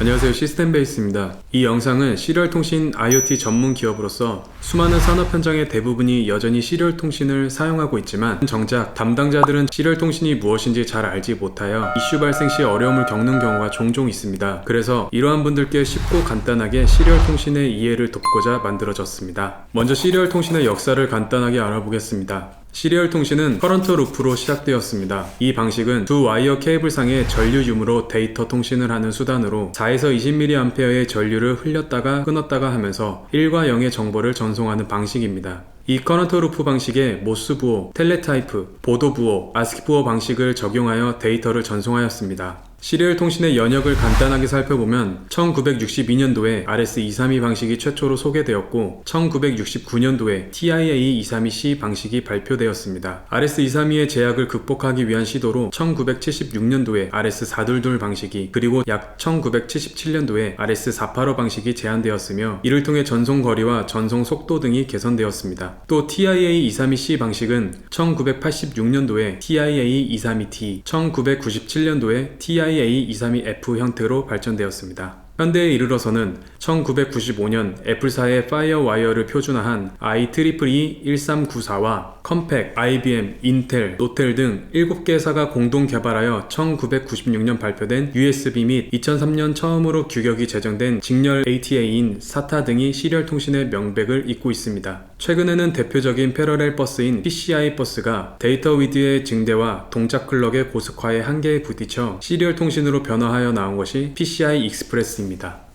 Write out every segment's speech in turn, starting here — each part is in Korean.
안녕하세요, 시스템베이스입니다. 이 영상은 시리얼 통신 IoT 전문 기업으로서 수많은 산업 현장의 대부분이 여전히 시리얼 통신을 사용하고 있지만 정작 담당자들은 시리얼 통신이 무엇인지 잘 알지 못하여 이슈 발생 시 어려움을 겪는 경우가 종종 있습니다. 그래서 이러한 분들께 쉽고 간단하게 시리얼 통신의 이해를 돕고자 만들어졌습니다. 먼저 시리얼 통신의 역사를 간단하게 알아보겠습니다. 시리얼 통신은 커런트 루프로 시작되었습니다. 이 방식은 두 와이어 케이블상의 전류 유무로 데이터 통신을 하는 수단으로 4에서 20mA의 전류를 흘렸다가 끊었다가 하면서 1과 0의 정보를 전송하는 방식입니다. 이 커런트 루프 방식에 모스 부호, 텔레타이프, 보도 부호, 아스키 부호 방식을 적용하여 데이터를 전송하였습니다. 시리얼 통신의 연역을 간단하게 살펴보면 1962년도에 RS-232 방식이 최초로 소개되었고 1969년도에 TIA-232C 방식이 발표되었습니다. RS-232의 제약을 극복하기 위한 시도로 1976년도에 RS-422 방식이 그리고 약 1977년도에 RS-485 방식이 제안되었으며 이를 통해 전송 거리와 전송 속도 등이 개선되었습니다. 또 TIA-232C 방식은 1986년도에 TIA-232T, 1997년도에 TIA-232F 형태로 발전되었습니다. 현대에 이르러서는 1995년 애플사의 파이어와이어를 표준화한 IEEE 1394와 컴팩, IBM, 인텔, 노텔 등 7개사가 공동 개발하여 1996년 발표된 USB 및 2003년 처음으로 규격이 제정된 직렬 ATA인 SATA 등이 시리얼 통신의 명백을 잇고 있습니다. 최근에는 대표적인 패러렐 버스인 PCI 버스가 데이터 위드의 증대와 동작 클럭의 고속화의 한계에 부딪혀 시리얼 통신으로 변화하여 나온 것이 PCI 익스프레스입니다.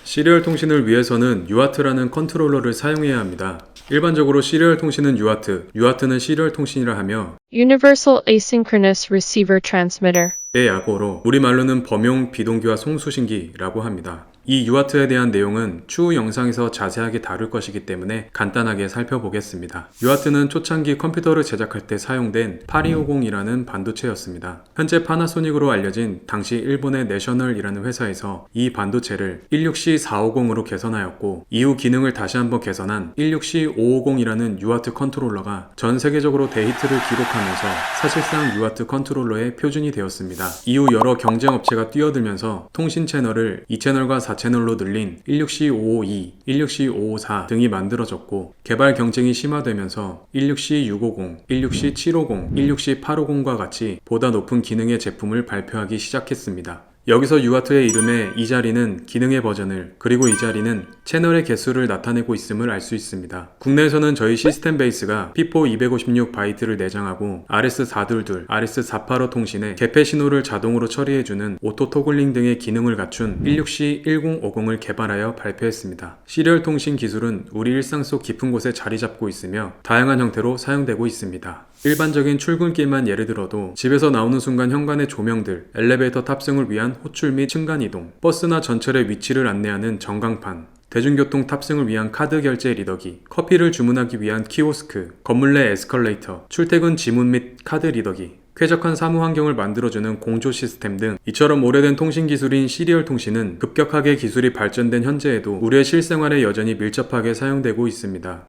시리얼 통신을 위해서는 UART라는 컨트롤러를 사용해야 합니다. 일반적으로 시리얼 통신은 UART는 시리얼 통신이라 하며 Universal Asynchronous Receiver Transmitter. 의 약어로 우리말로는 범용 비동기화 송수신기라고 합니다. 이 UART에 대한 내용은 추후 영상에서 자세하게 다룰 것이기 때문에 간단하게 살펴보겠습니다. UART는 초창기 컴퓨터를 제작할 때 사용된 8250이라는 반도체였습니다. 현재 파나소닉으로 알려진 당시 일본의 내셔널이라는 회사에서 이 반도체를 16450으로 개선하였고 이후 기능을 다시 한번 개선한 164-550이라는 UART 컨트롤러가 전 세계적으로 대히트를 기록하면서 사실상 UART 컨트롤러의 표준이 되었습니다. 이후 여러 경쟁 업체가 뛰어들면서 통신 채널을 2채널과 4채널로 늘린 164-552, 164-554 등이 만들어졌고 개발 경쟁이 심화되면서 164-650, 164-750, 164-850과 같이 보다 높은 기능의 제품을 발표하기 시작했습니다. 여기서 UART의 이름의 이 자리는 기능의 버전을 그리고 이 자리는 채널의 개수를 나타내고 있음을 알 수 있습니다. 국내에서는 저희 시스템 베이스가 P4 256바이트를 내장하고 RS-422, RS-485 통신에 개폐 신호를 자동으로 처리해주는 오토 토글링 등의 기능을 갖춘 164-1050을 개발하여 발표했습니다. 시리얼 통신 기술은 우리 일상 속 깊은 곳에 자리 잡고 있으며 다양한 형태로 사용되고 있습니다. 일반적인 출근길만 예를 들어도 집에서 나오는 순간 현관의 조명들, 엘리베이터 탑승을 위한 호출 및 층간 이동, 버스나 전철의 위치를 안내하는 전광판, 대중교통 탑승을 위한 카드 결제 리더기, 커피를 주문하기 위한 키오스크, 건물 내 에스컬레이터, 출퇴근 지문 및 카드 리더기, 쾌적한 사무 환경을 만들어주는 공조 시스템 등 이처럼 오래된 통신 기술인 시리얼 통신은 급격하게 기술이 발전된 현재에도 우리의 실생활에 여전히 밀접하게 사용되고 있습니다.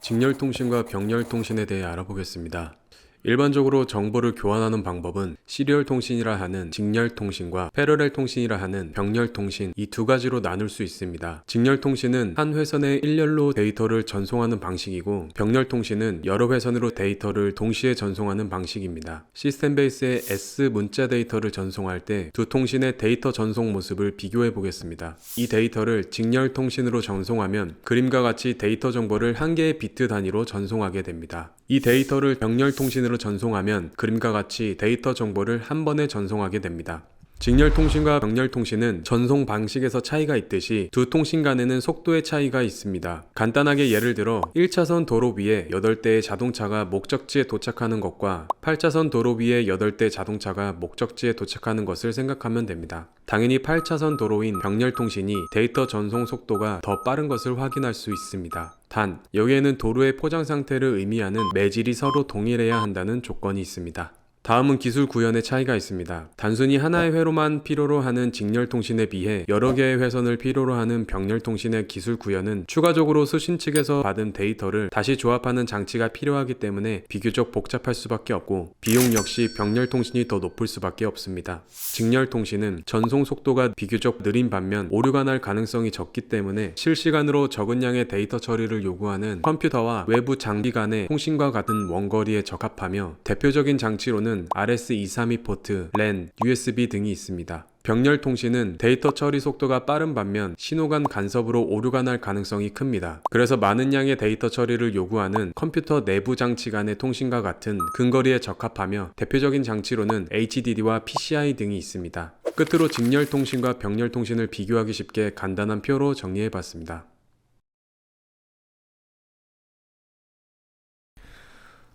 직렬 통신과 병렬 통신에 대해 알아보겠습니다. 일반적으로 정보를 교환하는 방법은 시리얼 통신이라 하는 직렬 통신과 패러렐 통신이라 하는 병렬 통신 이 두 가지로 나눌 수 있습니다. 직렬 통신은 한 회선에 일렬로 데이터를 전송하는 방식이고 병렬 통신은 여러 회선으로 데이터를 동시에 전송하는 방식입니다. 시스템 베이스의 S 문자 데이터를 전송할 때 두 통신의 데이터 전송 모습을 비교해 보겠습니다. 이 데이터를 직렬 통신으로 전송하면 그림과 같이 데이터 정보를 한 개의 비트 단위로 전송하게 됩니다. 이 데이터를 병렬 통신으로 전송하면 그림과 같이 데이터 정보를 한 번에 전송하게 됩니다. 직렬 통신과 병렬 통신은 전송 방식에서 차이가 있듯이 두 통신 간에는 속도의 차이가 있습니다. 간단하게 예를 들어 1차선 도로 위에 8대의 자동차가 목적지에 도착하는 것과 8차선 도로 위에 8대 자동차가 목적지에 도착하는 것을 생각하면 됩니다. 당연히 8차선 도로인 병렬 통신이 데이터 전송 속도가 더 빠른 것을 확인할 수 있습니다. 단, 여기에는 도로의 포장 상태를 의미하는 매질이 서로 동일해야 한다는 조건이 있습니다. 다음은 기술 구현의 차이가 있습니다. 단순히 하나의 회로만 필요로 하는 직렬 통신에 비해 여러 개의 회선을 필요로 하는 병렬 통신의 기술 구현은 추가적으로 수신 측에서 받은 데이터를 다시 조합하는 장치가 필요하기 때문에 비교적 복잡할 수밖에 없고 비용 역시 병렬 통신이 더 높을 수밖에 없습니다. 직렬 통신은 전송 속도가 비교적 느린 반면 오류가 날 가능성이 적기 때문에 실시간으로 적은 양의 데이터 처리를 요구하는 컴퓨터와 외부 장비 간의 통신과 같은 원거리에 적합하며 대표적인 장치로는 RS-232 포트, LAN, USB 등이 있습니다. 병렬 통신은 데이터 처리 속도가 빠른 반면 신호간 간섭으로 오류가 날 가능성이 큽니다. 그래서 많은 양의 데이터 처리를 요구하는 컴퓨터 내부 장치 간의 통신과 같은 근거리에 적합하며 대표적인 장치로는 HDD와 PCI 등이 있습니다. 끝으로 직렬 통신과 병렬 통신을 비교하기 쉽게 간단한 표로 정리해봤습니다.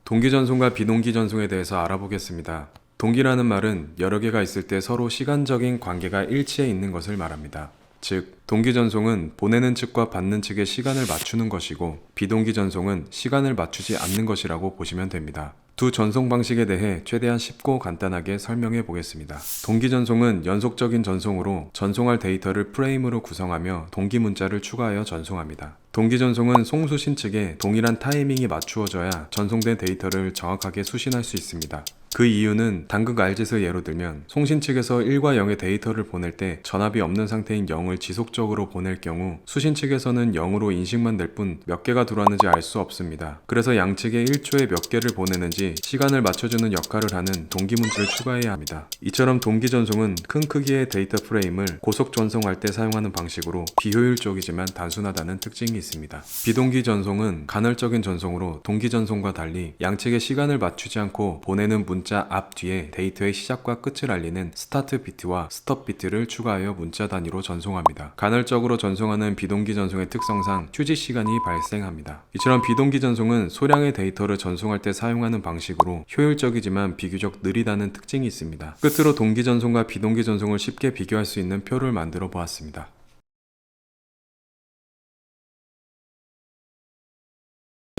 동기 전송과 비동기 전송에 대해서 알아보겠습니다. 동기라는 말은 여러 개가 있을 때 서로 시간적인 관계가 일치해 있는 것을 말합니다. 즉, 동기 전송은 보내는 측과 받는 측의 시간을 맞추는 것이고 비동기 전송은 시간을 맞추지 않는 것이라고 보시면 됩니다. 두 전송 방식에 대해 최대한 쉽고 간단하게 설명해 보겠습니다. 동기 전송은 연속적인 전송으로 전송할 데이터를 프레임으로 구성하며 동기 문자를 추가하여 전송합니다. 동기 전송은 송수신 측에 동일한 타이밍이 맞추어져야 전송된 데이터를 정확하게 수신할 수 있습니다. 그 이유는 당극 RZ을 예로 들면 송신 측에서 1과 0의 데이터를 보낼 때 전압이 없는 상태인 0을 지속적으로 보낼 경우 수신 측에서는 0으로 인식만 될 뿐 몇 개가 들어왔는지 알 수 없습니다. 그래서 양측에 1초에 몇 개를 보내는지 시간을 맞춰주는 역할을 하는 동기 문자를 추가해야 합니다. 이처럼 동기 전송은 큰 크기의 데이터 프레임을 고속 전송할 때 사용하는 방식으로 비효율적이지만 단순하다는 특징이 있습니다. 비동기 전송은 간헐적인 전송으로 동기 전송과 달리 양측의 시간을 맞추지 않고 보내는 문자 앞 뒤에 데이터의 시작과 끝을 알리는 스타트 비트와 스톱 비트를 추가하여 문자 단위로 전송합니다. 간헐적으로 전송하는 비동기 전송의 특성상 휴지 시간이 발생합니다. 이처럼 비동기 전송은 소량의 데이터를 전송할 때 사용하는 방식으로 효율적이지만 비교적 느리다는 특징이 있습니다. 끝으로 동기 전송과 비동기 전송을 쉽게 비교할 수 있는 표를 만들어 보았습니다.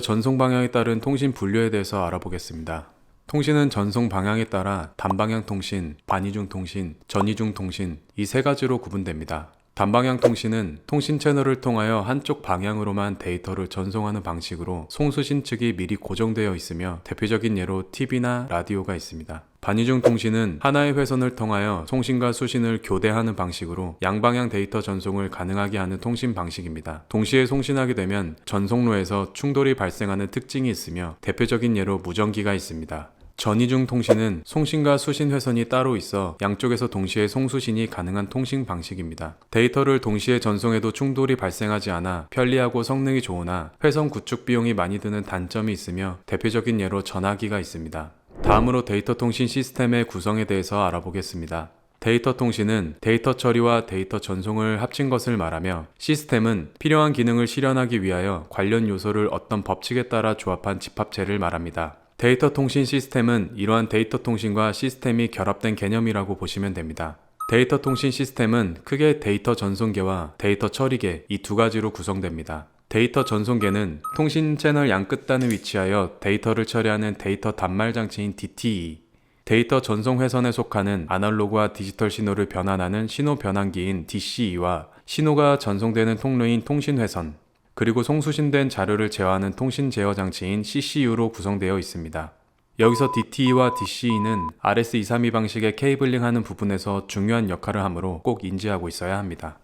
전송 방향에 따른 통신 분류에 대해서 알아보겠습니다. 통신은 전송 방향에 따라 단방향 통신, 반이중 통신, 전이중 통신 이 세 가지로 구분됩니다. 단방향 통신은 통신 채널을 통하여 한쪽 방향으로만 데이터를 전송하는 방식으로 송수신 측이 미리 고정되어 있으며 대표적인 예로 TV나 라디오가 있습니다. 반이중 통신은 하나의 회선을 통하여 송신과 수신을 교대하는 방식으로 양방향 데이터 전송을 가능하게 하는 통신 방식입니다. 동시에 송신하게 되면 전송로에서 충돌이 발생하는 특징이 있으며 대표적인 예로 무전기가 있습니다. 전이중 통신은 송신과 수신 회선이 따로 있어 양쪽에서 동시에 송수신이 가능한 통신 방식입니다. 데이터를 동시에 전송해도 충돌이 발생하지 않아 편리하고 성능이 좋으나 회선 구축 비용이 많이 드는 단점이 있으며 대표적인 예로 전화기가 있습니다. 다음으로 데이터 통신 시스템의 구성에 대해서 알아보겠습니다. 데이터 통신은 데이터 처리와 데이터 전송을 합친 것을 말하며 시스템은 필요한 기능을 실현하기 위하여 관련 요소를 어떤 법칙에 따라 조합한 집합체를 말합니다. 데이터 통신 시스템은 이러한 데이터 통신과 시스템이 결합된 개념이라고 보시면 됩니다. 데이터 통신 시스템은 크게 데이터 전송계와 데이터 처리계 이 두 가지로 구성됩니다. 데이터 전송계는 통신 채널 양 끝단에 위치하여 데이터를 처리하는 데이터 단말 장치인 DTE, 데이터 전송 회선에 속하는 아날로그와 디지털 신호를 변환하는 신호 변환기인 DCE와 신호가 전송되는 통로인 통신 회선, 그리고 송수신된 자료를 제어하는 통신 제어 장치인 CCU로 구성되어 있습니다. 여기서 DTE와 DCE는 RS-232 방식의 케이블링하는 부분에서 중요한 역할을 하므로 꼭 인지하고 있어야 합니다.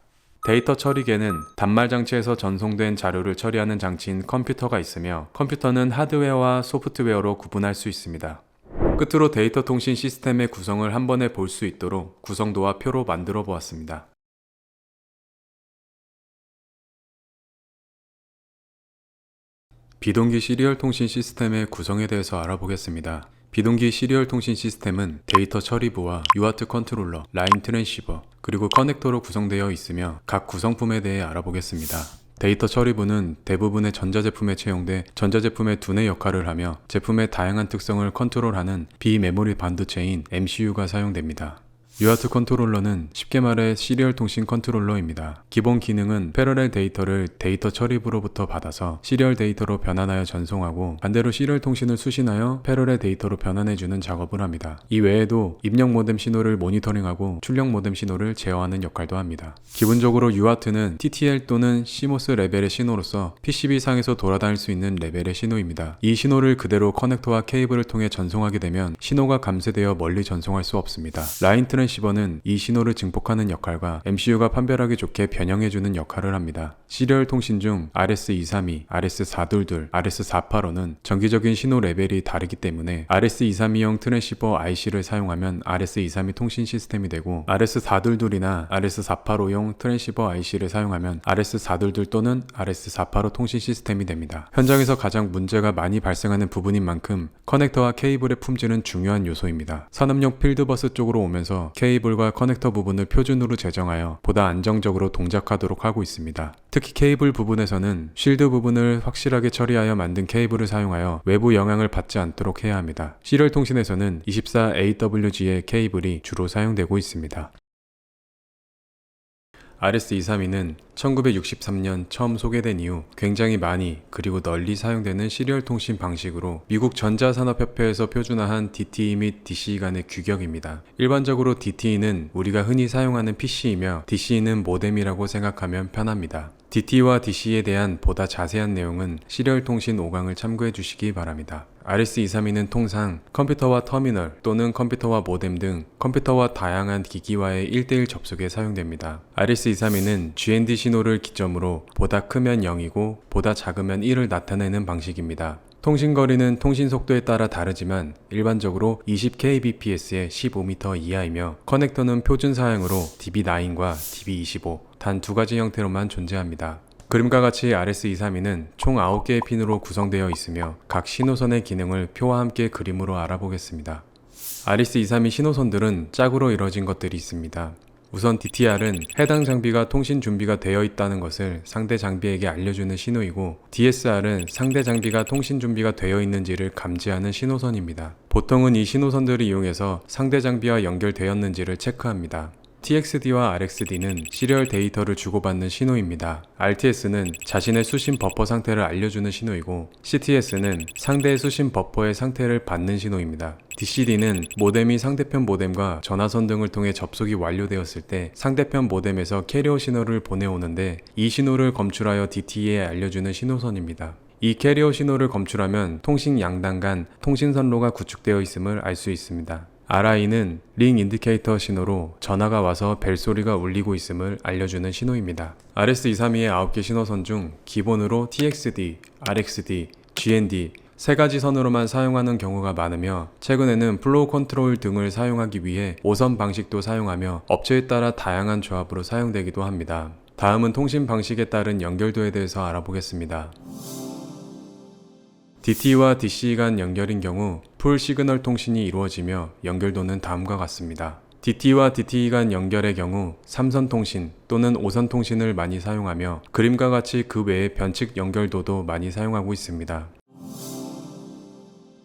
데이터 처리계는 단말 장치에서 전송된 자료를 처리하는 장치인 컴퓨터가 있으며 컴퓨터는 하드웨어와 소프트웨어로 구분할 수 있습니다. 끝으로 데이터 통신 시스템의 구성을 한 번에 볼 수 있도록 구성도와 표로 만들어 보았습니다. 비동기 시리얼 통신 시스템의 구성에 대해서 알아보겠습니다. 비동기 시리얼 통신 시스템은 데이터 처리부와 UART 컨트롤러, 라인 트랜시버, 그리고 커넥터로 구성되어 있으며 각 구성품에 대해 알아보겠습니다. 데이터 처리부는 대부분의 전자제품에 채용돼 전자제품의 두뇌 역할을 하며 제품의 다양한 특성을 컨트롤하는 비메모리 반도체인 MCU가 사용됩니다. UART 컨트롤러는 쉽게 말해 시리얼 통신 컨트롤러입니다. 기본 기능은 패러렐 데이터를 데이터 처리부로부터 받아서 시리얼 데이터로 변환하여 전송하고 반대로 시리얼 통신을 수신하여 패러렐 데이터로 변환해주는 작업을 합니다. 이 외에도 입력 모뎀 신호를 모니터링하고 출력 모뎀 신호를 제어하는 역할도 합니다. 기본적으로 UART는 TTL 또는 CMOS 레벨의 신호로서 PCB상에서 돌아다닐 수 있는 레벨의 신호입니다. 이 신호를 그대로 커넥터와 케이블을 통해 전송하게 되면 신호가 감쇄되어 멀리 전송할 수 없습니다. 라인 트랜시버는 이 신호를 증폭하는 역할과 MCU가 판별하기 좋게 변형해주는 역할을 합니다. 시리얼 통신 중 RS232, RS422, RS485는 정기적인 신호 레벨이 다르기 때문에 RS232형 트랜시버 IC를 사용하면 RS232 통신 시스템이 되고 RS422이나 RS485용 트랜시버 IC를 사용하면 RS422 또는 RS485 통신 시스템이 됩니다. 현장에서 가장 문제가 많이 발생하는 부분인 만큼 커넥터와 케이블의 품질은 중요한 요소입니다. 산업용 필드버스 쪽으로 오면서 케이블과 커넥터 부분을 표준으로 제정하여 보다 안정적으로 동작하도록 하고 있습니다. 특히 케이블 부분에서는 쉴드 부분을 확실하게 처리하여 만든 케이블을 사용하여 외부 영향을 받지 않도록 해야 합니다. 시리얼 통신에서는 24AWG의 케이블이 주로 사용되고 있습니다. RS232는 1963년 처음 소개된 이후 굉장히 많이 그리고 널리 사용되는 시리얼 통신 방식으로 미국 전자산업협회에서 표준화한 DTE 및 DCE 간의 규격입니다. 일반적으로 DTE는 우리가 흔히 사용하는 PC이며 DCE는 모뎀이라고 생각하면 편합니다. DTE와 DCE에 대한 보다 자세한 내용은 시리얼 통신 5강을 참고해 주시기 바랍니다. RS232는 통상 컴퓨터와 터미널 또는 컴퓨터와 모뎀 등 컴퓨터와 다양한 기기와의 1:1 접속에 사용됩니다. RS232는 GND 신호를 기점으로 보다 크면 0이고 보다 작으면 1을 나타내는 방식입니다. 통신거리는 통신 속도에 따라 다르지만 일반적으로 20kbps에 15m 이하이며 커넥터는 표준 사양으로 DB9과 DB25 단 두 가지 형태로만 존재합니다. 그림과 같이 RS232는 총 9개의 핀으로 구성되어 있으며 각 신호선의 기능을 표와 함께 그림으로 알아보겠습니다. RS232 신호선들은 짝으로 이뤄진 것들이 있습니다. 우선 DTR은 해당 장비가 통신 준비가 되어 있다는 것을 상대 장비에게 알려주는 신호이고 DSR은 상대 장비가 통신 준비가 되어 있는지를 감지하는 신호선입니다. 보통은 이 신호선들을 이용해서 상대 장비와 연결되었는지를 체크합니다. TXD와 RXD는 시리얼 데이터를 주고받는 신호입니다. RTS는 자신의 수신 버퍼 상태를 알려주는 신호이고 CTS는 상대의 수신 버퍼의 상태를 받는 신호입니다. DCD는 모뎀이 상대편 모뎀과 전화선 등을 통해 접속이 완료되었을 때 상대편 모뎀에서 캐리어 신호를 보내오는데 이 신호를 검출하여 DTE에 알려주는 신호선입니다. 이 캐리어 신호를 검출하면 통신 양단 간 통신선로가 구축되어 있음을 알 수 있습니다. RI는 링 인디케이터 신호로 전화가 와서 벨소리가 울리고 있음을 알려주는 신호입니다. RS232의 9개 신호선 중 기본으로 TXD, RXD, GND 세 가지 선으로만 사용하는 경우가 많으며 최근에는 플로우 컨트롤 등을 사용하기 위해 5선 방식도 사용하며 업체에 따라 다양한 조합으로 사용되기도 합니다. 다음은 통신 방식에 따른 연결도에 대해서 알아보겠습니다. DTE와 DCE 간 연결인 경우 풀 시그널 통신이 이루어지며 연결도는 다음과 같습니다. DTE와 DTE 간 연결의 경우 3선 통신 또는 5선 통신을 많이 사용하며 그림과 같이 그 외의 변칙 연결도도 많이 사용하고 있습니다.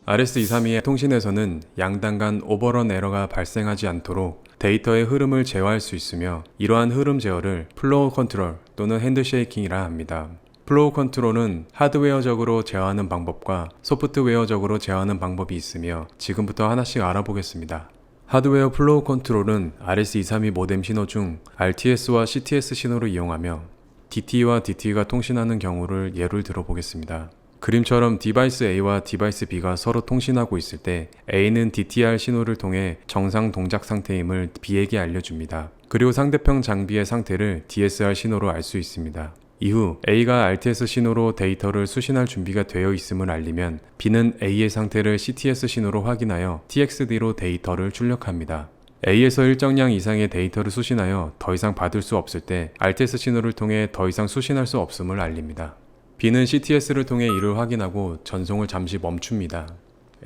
RS232의 통신에서는 양단 간 오버런 에러가 발생하지 않도록 데이터의 흐름을 제어할 수 있으며 이러한 흐름 제어를 플로우 컨트롤 또는 핸드쉐이킹이라 합니다. 플로우 컨트롤은 하드웨어적으로 제어하는 방법과 소프트웨어적으로 제어하는 방법이 있으며 지금부터 하나씩 알아보겠습니다. 하드웨어 플로우 컨트롤은 RS232 모뎀 신호 중 RTS와 CTS 신호를 이용하며 DTE와 DTE가 통신하는 경우를 예를 들어보겠습니다. 그림처럼 디바이스 A와 디바이스 B가 서로 통신하고 있을 때 A는 DTR 신호를 통해 정상 동작 상태임을 B에게 알려줍니다. 그리고 상대편 장비의 상태를 DSR 신호로 알 수 있습니다. 이후 A가 RTS 신호로 데이터를 수신할 준비가 되어 있음을 알리면 B는 A의 상태를 CTS 신호로 확인하여 TXD로 데이터를 출력합니다. A에서 일정량 이상의 데이터를 수신하여 더 이상 받을 수 없을 때 RTS 신호를 통해 더 이상 수신할 수 없음을 알립니다. B는 CTS를 통해 이를 확인하고 전송을 잠시 멈춥니다.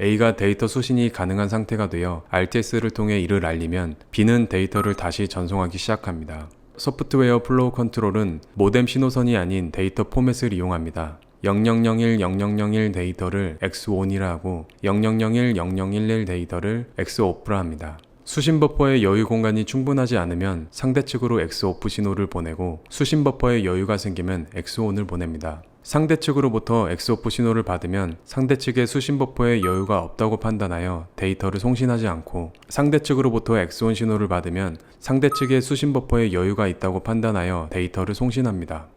A가 데이터 수신이 가능한 상태가 되어 RTS를 통해 이를 알리면 B는 데이터를 다시 전송하기 시작합니다. 소프트웨어 플로우 컨트롤은 모뎀 신호선이 아닌 데이터 포맷을 이용합니다. 0001-0001 데이터를 X ON이라 하고 0001-0011 데이터를 X OFF라 합니다. 수신 버퍼의 여유 공간이 충분하지 않으면 상대 측으로 X-OFF 신호를 보내고 수신 버퍼에 여유가 생기면 X-ON을 보냅니다. 상대 측으로부터 X-OFF 신호를 받으면 상대 측의 수신 버퍼에 여유가 없다고 판단하여 데이터를 송신하지 않고 상대 측으로부터 X-ON 신호를 받으면 상대 측의 수신 버퍼에 여유가 있다고 판단하여 데이터를 송신합니다.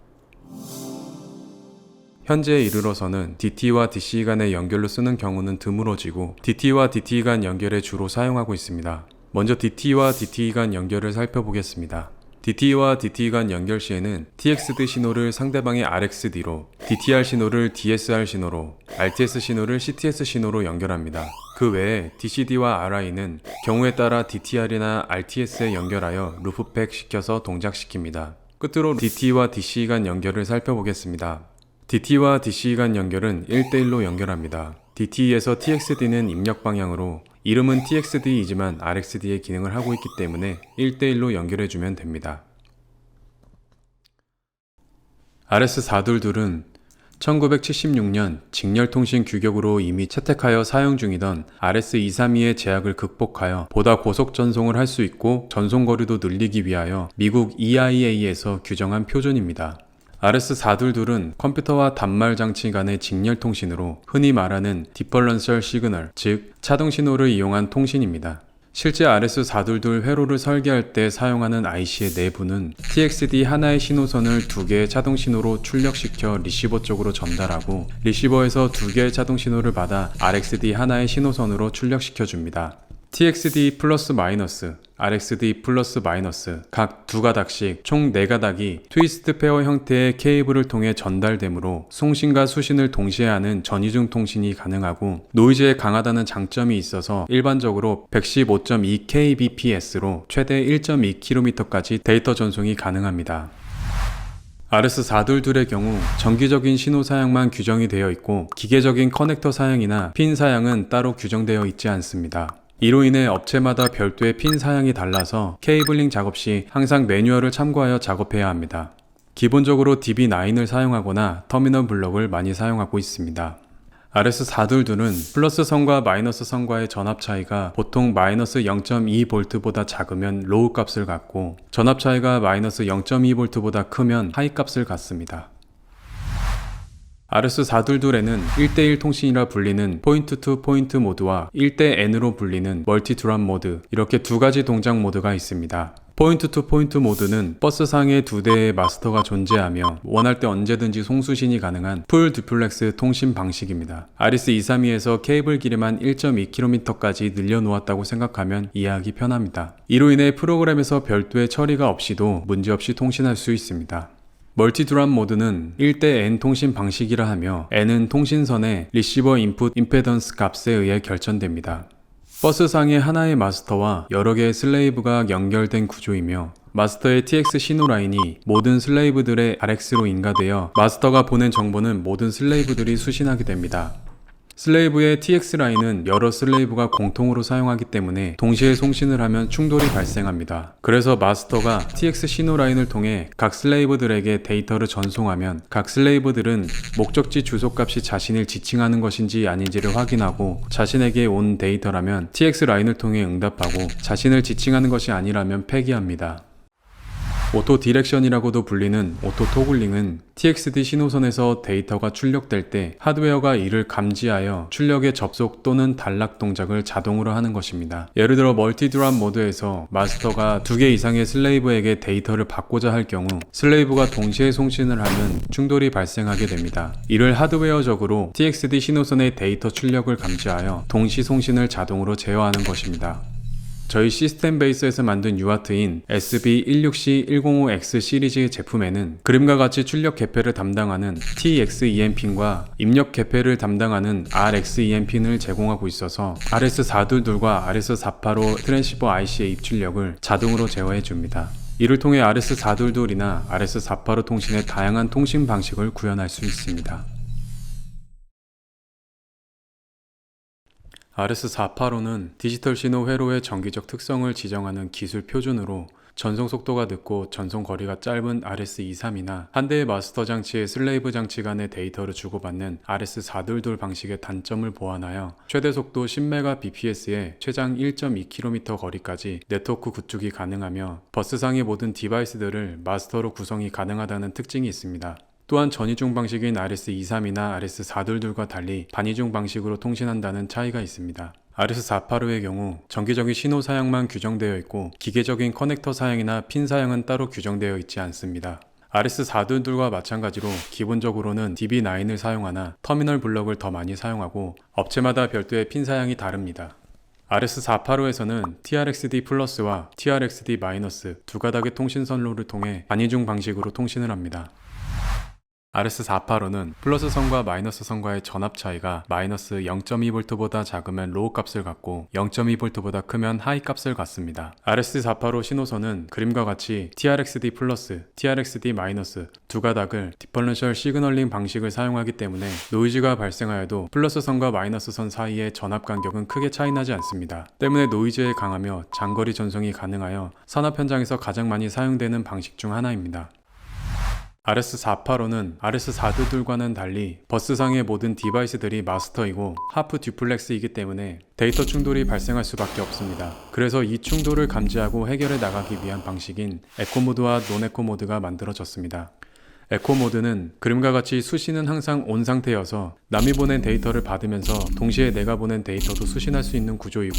현재에 이르러서는 DT와 DC 간의 연결로 쓰는 경우는 드물어지고 DT와 DTE 간 연결에 주로 사용하고 있습니다. 먼저 DT와 DTE 간 연결을 살펴보겠습니다. DTE와 DTE 간 연결 시에는 TXD 신호를 상대방의 RXD로, DTR 신호를 DSR 신호로, RTS 신호를 CTS 신호로 연결합니다. 그 외에 DCD와 RI는 경우에 따라 DTR이나 RTS에 연결하여 루프백 시켜서 동작시킵니다. 끝으로 DT와 DCE 간 연결을 살펴보겠습니다. DT와 DCE 간 연결은 1대1로 연결합니다. DTE에서 TXD는 입력 방향으로 이름은 TXD이지만 RXD의 기능을 하고 있기 때문에 1대1로 연결해주면 됩니다. RS422은 1976년 직렬통신 규격으로 이미 채택하여 사용 중이던 RS232의 제약을 극복하여 보다 고속 전송을 할 수 있고 전송거리도 늘리기 위하여 미국 EIA에서 규정한 표준입니다. RS422은 컴퓨터와 단말 장치 간의 직렬 통신으로 흔히 말하는 디퍼런셜 시그널, 즉 차동 신호를 이용한 통신입니다. 실제 RS422 회로를 설계할 때 사용하는 IC의 내부는 TXD 하나의 신호선을 두 개의 차동 신호로 출력시켜 리시버 쪽으로 전달하고 리시버에서 두 개의 차동 신호를 받아 RXD 하나의 신호선으로 출력시켜 줍니다. TXD 플러스 마이너스, RXD 플러스 마이너스 각 두 가닥씩 총 4가닥이 트위스트 페어 형태의 케이블을 통해 전달되므로 송신과 수신을 동시에 하는 전이중 통신이 가능하고 노이즈에 강하다는 장점이 있어서 일반적으로 115.2 kbps로 최대 1.2km까지 데이터 전송이 가능합니다. RS422의 경우 정기적인 신호 사양만 규정이 되어 있고 기계적인 커넥터 사양이나 핀 사양은 따로 규정되어 있지 않습니다. 이로 인해 업체마다 별도의 핀 사양이 달라서 케이블링 작업 시 항상 매뉴얼을 참고하여 작업해야 합니다. 기본적으로 DB9을 사용하거나 터미널 블럭을 많이 사용하고 있습니다. RS422는 플러스 선과 마이너스 선과의 전압 차이가 보통 마이너스 0.2V보다 작으면 로우 값을 갖고 전압 차이가 마이너스 0.2V보다 크면 하이 값을 갖습니다. RS422에는 1대1 통신이라 불리는 포인트 투 포인트 모드와 1대-N으로 불리는 멀티 드랍 모드, 이렇게 두 가지 동작 모드가 있습니다. 포인트 투 포인트 모드는 버스상에 두 대의 마스터가 존재하며 원할 때 언제든지 송수신이 가능한 풀 듀플렉스 통신 방식입니다. RS232에서 케이블 길이만 1.2km까지 늘려놓았다고 생각하면 이해하기 편합니다. 이로 인해 프로그램에서 별도의 처리가 없이도 문제없이 통신할 수 있습니다. 멀티 드랍 모드는 1대-N 통신 방식이라 하며 N은 통신선의 리시버 인풋 임페던스 값에 의해 결정됩니다. 버스상의 하나의 마스터와 여러 개의 슬레이브가 연결된 구조이며 마스터의 TX 신호 라인이 모든 슬레이브들의 RX로 인가되어 마스터가 보낸 정보는 모든 슬레이브들이 수신하게 됩니다. 슬레이브의 TX 라인은 여러 슬레이브가 공통으로 사용하기 때문에 동시에 송신을 하면 충돌이 발생합니다. 그래서 마스터가 TX 신호 라인을 통해 각 슬레이브들에게 데이터를 전송하면 각 슬레이브들은 목적지 주소값이 자신을 지칭하는 것인지 아닌지를 확인하고 자신에게 온 데이터라면 TX 라인을 통해 응답하고 자신을 지칭하는 것이 아니라면 폐기합니다. 오토 디렉션이라고도 불리는 오토 토글링은 TXD 신호선에서 데이터가 출력될 때 하드웨어가 이를 감지하여 출력의 접속 또는 단락 동작을 자동으로 하는 것입니다. 예를 들어 멀티 드랍 모드에서 마스터가 2개 이상의 슬레이브에게 데이터를 받고자 할 경우 슬레이브가 동시에 송신을 하면 충돌이 발생하게 됩니다. 이를 하드웨어적으로 TXD 신호선의 데이터 출력을 감지하여 동시 송신을 자동으로 제어하는 것입니다. 저희 시스템 베이스에서 만든 UART인 SB164-105X 시리즈 제품에는 그림과 같이 출력 개폐를 담당하는 TXEN 핀과 입력 개폐를 담당하는 RXEN 핀을 제공하고 있어서 RS422과 RS485 트랜시버 IC의 입출력을 자동으로 제어해 줍니다. 이를 통해 RS422이나 RS485 통신의 다양한 통신 방식을 구현할 수 있습니다. RS485는 디지털 신호 회로의 정기적 특성을 지정하는 기술 표준으로 전송 속도가 늦고 전송 거리가 짧은 RS-23이나 한 대의 마스터 장치의 슬레이브 장치 간의 데이터를 주고받는 RS-422 방식의 단점을 보완하여 최대 속도 10Mbps에 최장 1.2km 거리까지 네트워크 구축이 가능하며 버스상의 모든 디바이스들을 마스터로 구성이 가능하다는 특징이 있습니다. 또한 전이중 방식인 RS-23이나 RS-422과 달리 반이중 방식으로 통신한다는 차이가 있습니다. RS-485의 경우 정기적인 신호 사양만 규정되어 있고 기계적인 커넥터 사양이나 핀 사양은 따로 규정되어 있지 않습니다. RS-422과 마찬가지로 기본적으로는 DB9을 사용하나 터미널 블럭을 더 많이 사용하고 업체마다 별도의 핀 사양이 다릅니다. RS-485에서는 TRXD 플러스와 TRXD 마이너스 두 가닥의 통신선로를 통해 반이중 방식으로 통신을 합니다. RS-485는 플러스 선과 마이너스 선과의 전압 차이가 마이너스 0.2V보다 작으면 로우 값을 갖고 0.2V보다 크면 하이 값을 갖습니다. RS-485 신호선은 그림과 같이 TRXD 플러스, TRXD 마이너스 두 가닥을 디퍼런셜 시그널링 방식을 사용하기 때문에 노이즈가 발생하여도 플러스 선과 마이너스 선 사이의 전압 간격은 크게 차이나지 않습니다. 때문에 노이즈에 강하며 장거리 전송이 가능하여 산업 현장에서 가장 많이 사용되는 방식 중 하나입니다. RS-485는 RS-422과는 달리 버스상의 모든 디바이스들이 마스터이고 하프 듀플렉스이기 때문에 데이터 충돌이 발생할 수밖에 없습니다. 그래서 이 충돌을 감지하고 해결해 나가기 위한 방식인 에코 모드와 논 에코 모드가 만들어졌습니다. 에코 모드는 그림과 같이 수신은 항상 온 상태여서 남이 보낸 데이터를 받으면서 동시에 내가 보낸 데이터도 수신할 수 있는 구조이고,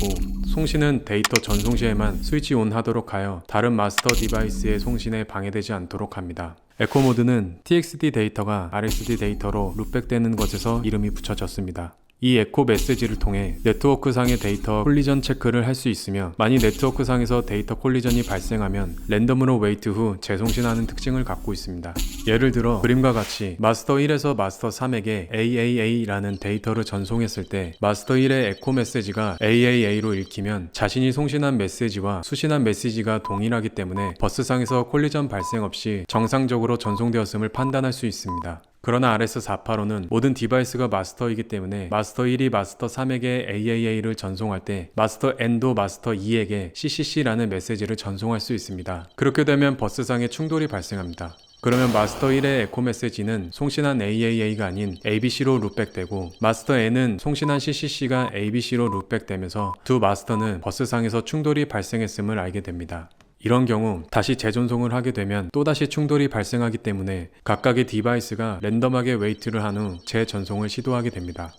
송신은 데이터 전송 시에만 스위치 온 하도록 하여 다른 마스터 디바이스의 송신에 방해되지 않도록 합니다. 에코 모드는 TXT 데이터가 RSD 데이터로 룻백되는 것에서 이름이 붙여졌습니다. 이 에코 메시지를 통해 네트워크상의 데이터 콜리전 체크를 할 수 있으며, 만일 네트워크상에서 데이터 콜리전이 발생하면 랜덤으로 웨이트 후 재송신하는 특징을 갖고 있습니다. 예를 들어 그림과 같이 마스터 1에서 마스터 3에게 AAA라는 데이터를 전송했을 때 마스터 1의 에코 메시지가 AAA로 읽히면 자신이 송신한 메시지와 수신한 메시지가 동일하기 때문에 버스상에서 콜리전 발생 없이 정상적으로 전송되었음을 판단할 수 있습니다. 그러나 RS-485는 모든 디바이스가 마스터이기 때문에 마스터 1이 마스터 3에게 AAA를 전송할 때 마스터 N도 마스터 2에게 CCC라는 메시지를 전송할 수 있습니다. 그렇게 되면 버스상에 충돌이 발생합니다. 그러면 마스터 1의 에코 메시지는 송신한 AAA가 아닌 ABC로 룻백되고, 마스터 N은 송신한 CCC가 ABC로 룻백되면서 두 마스터는 버스상에서 충돌이 발생했음을 알게 됩니다. 이런 경우 다시 재전송을 하게 되면 또다시 충돌이 발생하기 때문에 각각의 디바이스가 랜덤하게 웨이트를 한 후 재전송을 시도하게 됩니다.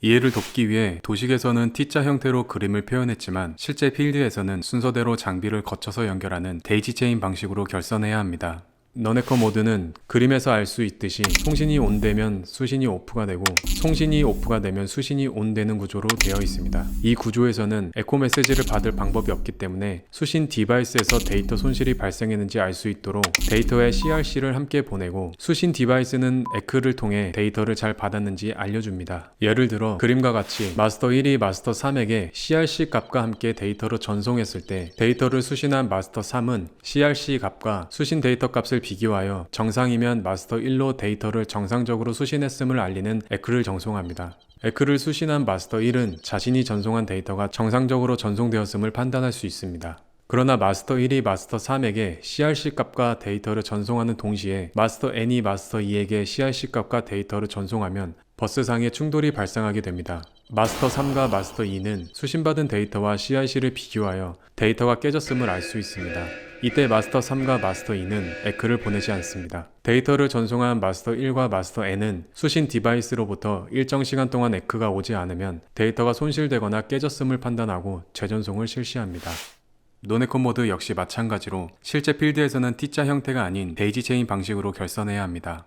이해를 돕기 위해 도식에서는 T자 형태로 그림을 표현했지만 실제 필드에서는 순서대로 장비를 거쳐서 연결하는 데이지 체인 방식으로 결선해야 합니다. 너네커 모드는 그림에서 알 수 있듯이 송신이 온되면 수신이 오프가 되고, 송신이 오프가 되면 수신이 온되는 구조로 되어 있습니다. 이 구조에서는 에코 메시지를 받을 방법이 없기 때문에 수신 디바이스에서 데이터 손실이 발생했는지 알 수 있도록 데이터에 CRC를 함께 보내고, 수신 디바이스는 에크를 통해 데이터를 잘 받았는지 알려줍니다. 예를 들어 그림과 같이 마스터 1이 마스터 3에게 CRC 값과 함께 데이터를 전송했을 때 데이터를 수신한 마스터 3은 CRC 값과 수신 데이터 값을 비교하여 정상이면 마스터 1로 데이터를 정상적으로 수신했음을 알리는 에크를 전송합니다. 에크를 수신한 마스터 1은 자신이 전송한 데이터가 정상적으로 전송되었음을 판단할 수 있습니다. 그러나 마스터 1이 마스터 3에게 CRC 값과 데이터를 전송하는 동시에 마스터 N이 마스터 2에게 CRC 값과 데이터를 전송하면 버스상에 충돌이 발생하게 됩니다. 마스터 3과 마스터 2는 수신받은 데이터와 CRC를 비교하여 데이터가 깨졌음을 알 수 있습니다. 이때 마스터 3과 마스터 2는 에크를 보내지 않습니다. 데이터를 전송한 마스터 1과 마스터 N은 수신 디바이스로부터 일정 시간 동안 에크가 오지 않으면 데이터가 손실되거나 깨졌음을 판단하고 재전송을 실시합니다. 노네코 모드 역시 마찬가지로 실제 필드에서는 T자 형태가 아닌 데이지 체인 방식으로 결선해야 합니다.